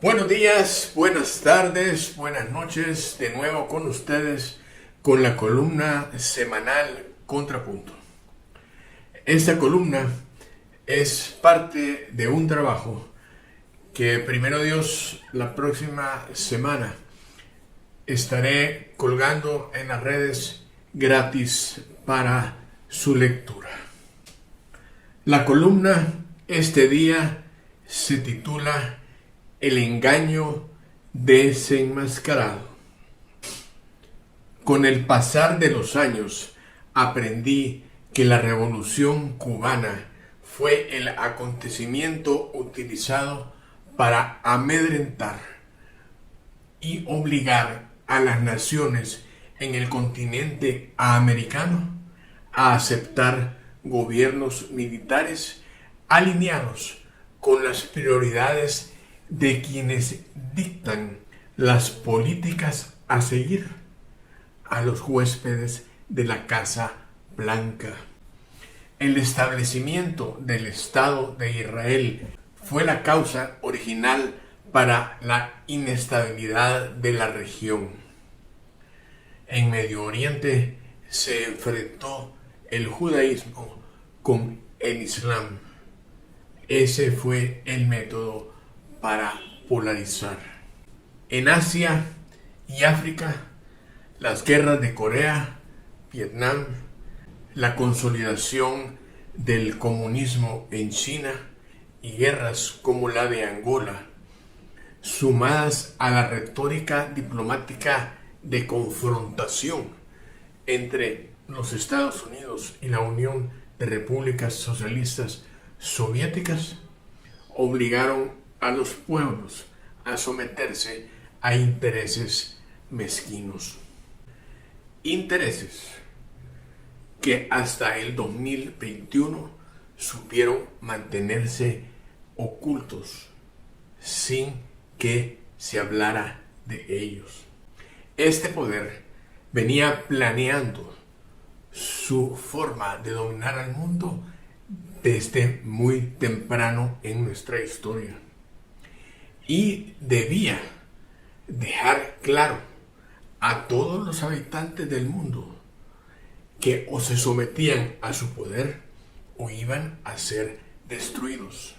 Buenos días, buenas tardes, buenas noches, de nuevo con ustedes con la columna semanal Contrapunto. Esta columna es parte de un trabajo que primero Dios la próxima semana estaré colgando en las redes gratis para su lectura. La columna este día se titula El engaño desenmascarado. Con el pasar de los años aprendí que la Revolución Cubana fue el acontecimiento utilizado para amedrentar y obligar a las naciones en el continente americano a aceptar gobiernos militares alineados con las prioridades de quienes dictan las políticas a seguir a los huéspedes de la Casa Blanca. El establecimiento del Estado de Israel fue la causa original para la inestabilidad de la región. En Medio Oriente se enfrentó el judaísmo con el islam. Ese fue el método para polarizar. En Asia y África, las guerras de Corea, Vietnam, la consolidación del comunismo en China y guerras como la de Angola, sumadas a la retórica diplomática de confrontación entre los Estados Unidos y la Unión de Repúblicas Socialistas Soviéticas, obligaron a los pueblos a someterse a intereses mezquinos. Intereses que hasta el 2021 supieron mantenerse ocultos sin que se hablara de ellos. Este poder venía planeando su forma de dominar al mundo desde muy temprano en nuestra historia y debía dejar claro a todos los habitantes del mundo que o se sometían a su poder o iban a ser destruidos.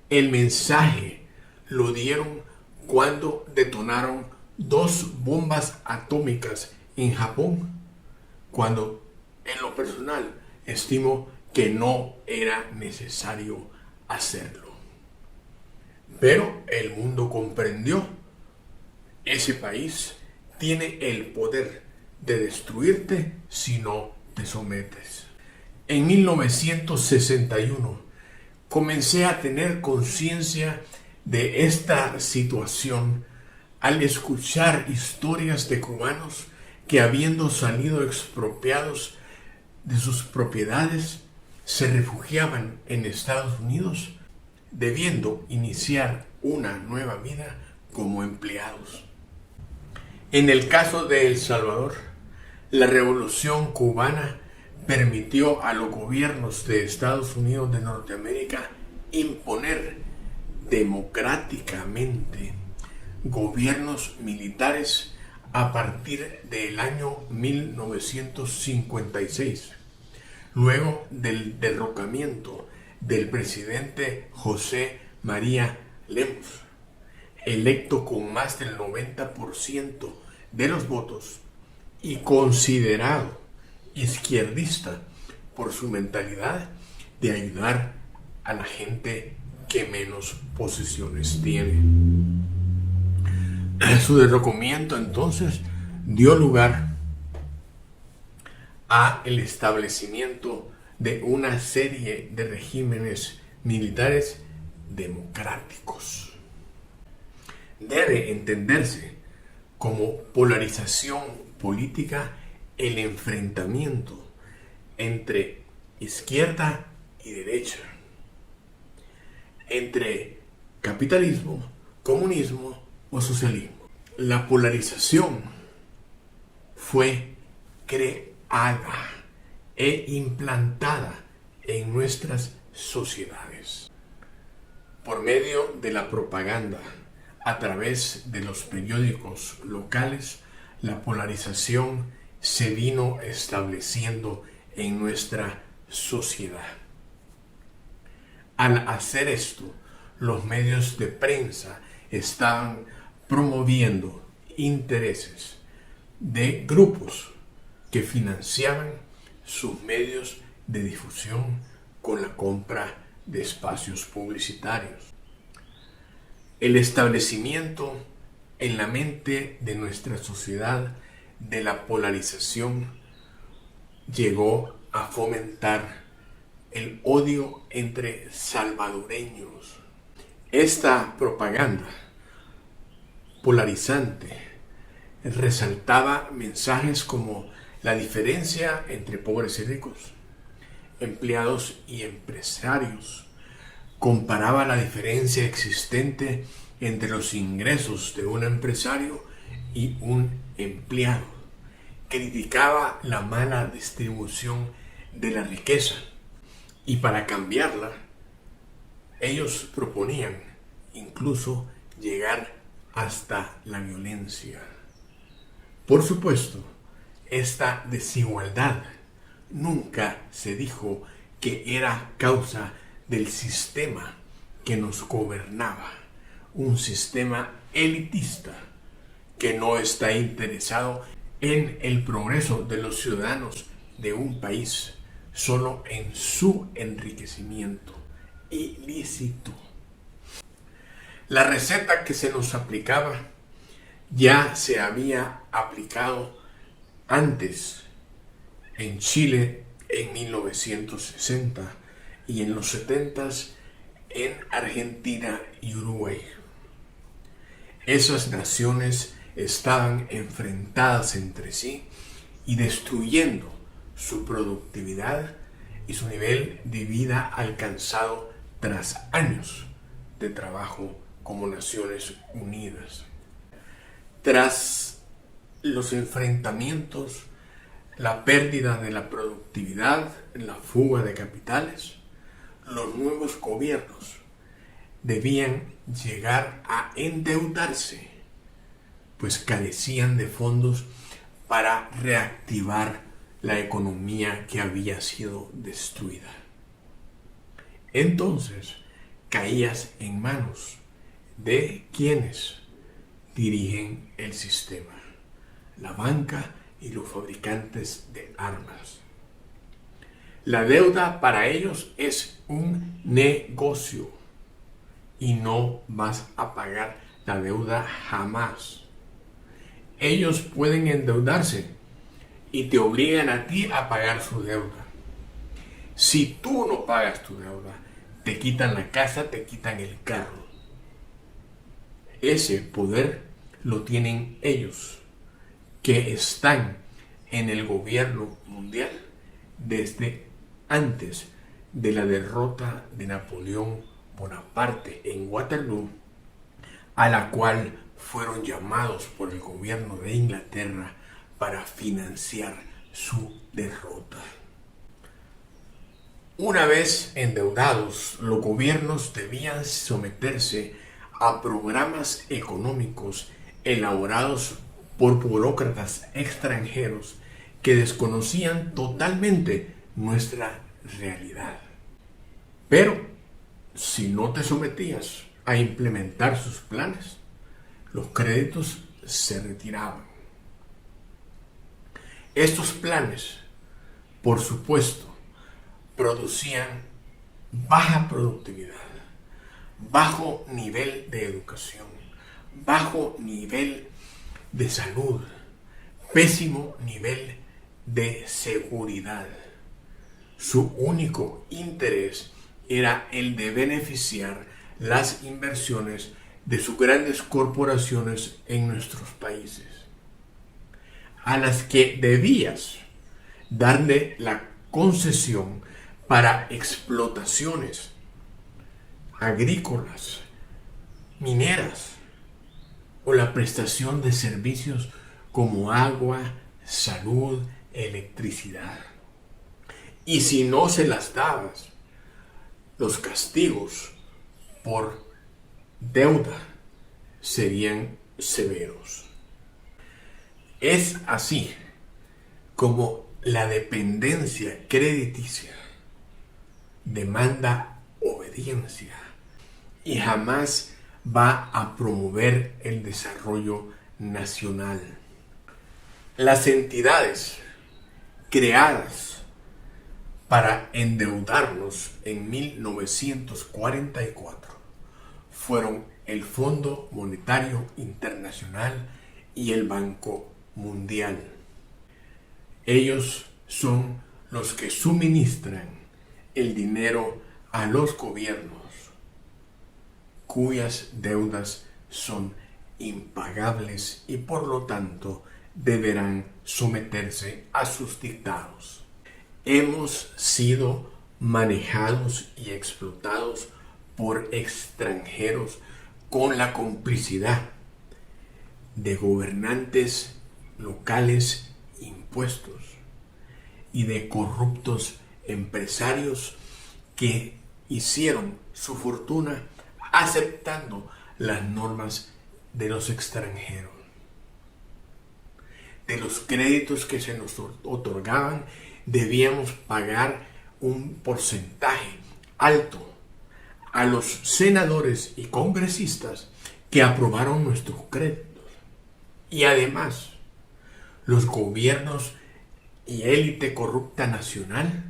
El mensaje lo dieron cuando detonaron 2 bombas atómicas en Japón, cuando en lo personal estimo que no era necesario hacerlo. Pero el mundo comprendió: ese país tiene el poder de destruirte si no te sometes. En 1961 comencé a tener conciencia de esta situación al escuchar historias de cubanos que, habiendo salido expropiados de sus propiedades, se refugiaban en Estados Unidos, debiendo iniciar una nueva vida como empleados. En el caso de El Salvador, la Revolución Cubana permitió a los gobiernos de Estados Unidos de Norteamérica imponer democráticamente gobiernos militares a partir del año 1956, luego del derrocamiento del presidente José María Lemos, electo con más del 90% de los votos y considerado izquierdista por su mentalidad de ayudar a la gente que menos posesiones tiene. Su derrocamiento entonces dio lugar a el establecimiento de una serie de regímenes militares democráticos. Debe entenderse como polarización política el enfrentamiento entre izquierda y derecha, entre capitalismo, comunismo o socialismo. La polarización fue creada e implantada en nuestras sociedades Por medio de la propaganda, a través de los periódicos locales, la polarización se vino estableciendo en nuestra sociedad. Al hacer esto, los medios de prensa estaban promoviendo intereses de grupos que financiaban sus medios de difusión con la compra de espacios publicitarios. El establecimiento en la mente de nuestra sociedad de la polarización llegó a fomentar el odio entre salvadoreños. Esta propaganda polarizante resaltaba mensajes como la diferencia entre pobres y ricos, empleados y empresarios. Comparaba la diferencia existente entre los ingresos de un empresario y un empleado. Criticaba la mala distribución de la riqueza y para cambiarla, ellos proponían incluso llegar hasta la violencia. Por supuesto, esta desigualdad nunca se dijo que era causa del sistema que nos gobernaba, un sistema elitista que no está interesado en el progreso de los ciudadanos de un país, solo en su enriquecimiento ilícito. La receta que se nos aplicaba ya se había aplicado antes en Chile en 1960 y en los 70s en Argentina y Uruguay. Esas naciones estaban enfrentadas entre sí y destruyendo su productividad y su nivel de vida alcanzado tras años de trabajo como Naciones Unidas. Tras los enfrentamientos, la pérdida de la productividad, la fuga de capitales, los nuevos gobiernos debían llegar a endeudarse, pues carecían de fondos para reactivar la economía que había sido destruida. Entonces caías en manos de quienes dirigen el sistema, la banca y los fabricantes de armas. La deuda para ellos es un negocio y no vas a pagar la deuda jamás. Ellos pueden endeudarse y te obligan a ti a pagar su deuda. Si tú no pagas tu deuda, te quitan la casa, te quitan el carro. Ese poder lo tienen ellos, que están en el gobierno mundial desde antes de la derrota de Napoleón Bonaparte en Waterloo, a la cual fueron llamados por el gobierno de Inglaterra para financiar su derrota. Una vez endeudados, los gobiernos debían someterse a programas económicos elaborados por burócratas extranjeros que desconocían totalmente nuestra realidad. Pero si no te sometías a implementar sus planes, los créditos se retiraban. Estos planes, por supuesto, producían baja productividad, bajo nivel de educación, bajo nivel de salud, pésimo nivel de seguridad. Su único interés era el de beneficiar las inversiones de sus grandes corporaciones en nuestros países, a las que debías darle la concesión para explotaciones agrícolas, mineras o la prestación de servicios como agua, salud, electricidad. Y si no se las dabas, los castigos por deuda serían severos. Es así como la dependencia crediticia demanda obediencia y jamás va a promover el desarrollo nacional. Las entidades creadas para endeudarnos en 1944 fueron el Fondo Monetario Internacional y el Banco Mundial. Ellos son los que suministran el dinero a los gobiernos cuyas deudas son impagables y por lo tanto deberán someterse a sus dictados. Hemos sido manejados y explotados por extranjeros con la complicidad de gobernantes locales impuestos y de corruptos empresarios que hicieron su fortuna aceptando las normas de los extranjeros. De los créditos que se nos otorgaban, debíamos pagar un porcentaje alto a los senadores y congresistas que aprobaron nuestros créditos. Y además, los gobiernos y élite corrupta nacional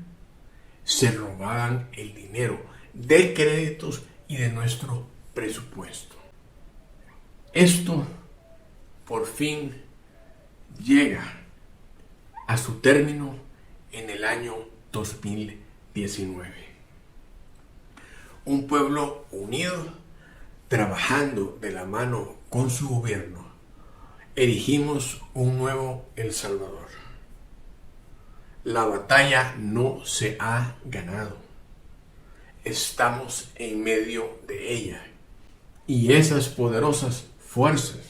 se robaban el dinero de créditos y de nuestro presupuesto. Esto por fin llega a su término en el año 2019. Un pueblo unido, trabajando de la mano con su gobierno, erigimos un nuevo El Salvador. La batalla no se ha ganado. Estamos en medio de ella. Y esas poderosas fuerzas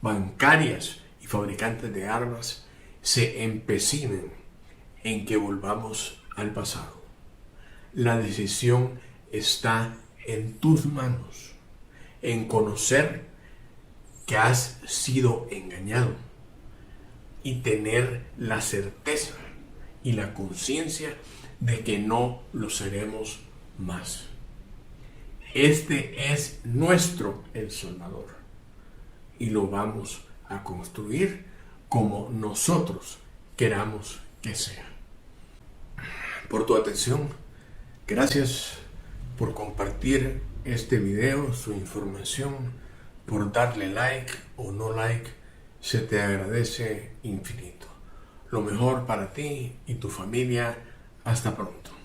bancarias y fabricantes de armas se empecinan en que volvamos al pasado. La decisión está en tus manos, en conocer que has sido engañado y tener la certeza y la conciencia de que no lo seremos más. Este es nuestro El Salvador y lo vamos a construir como nosotros queramos que sea. Por tu atención, gracias por compartir este video, su información, por darle like o no like, se te agradece infinito. Lo mejor para ti y tu familia. Hasta pronto.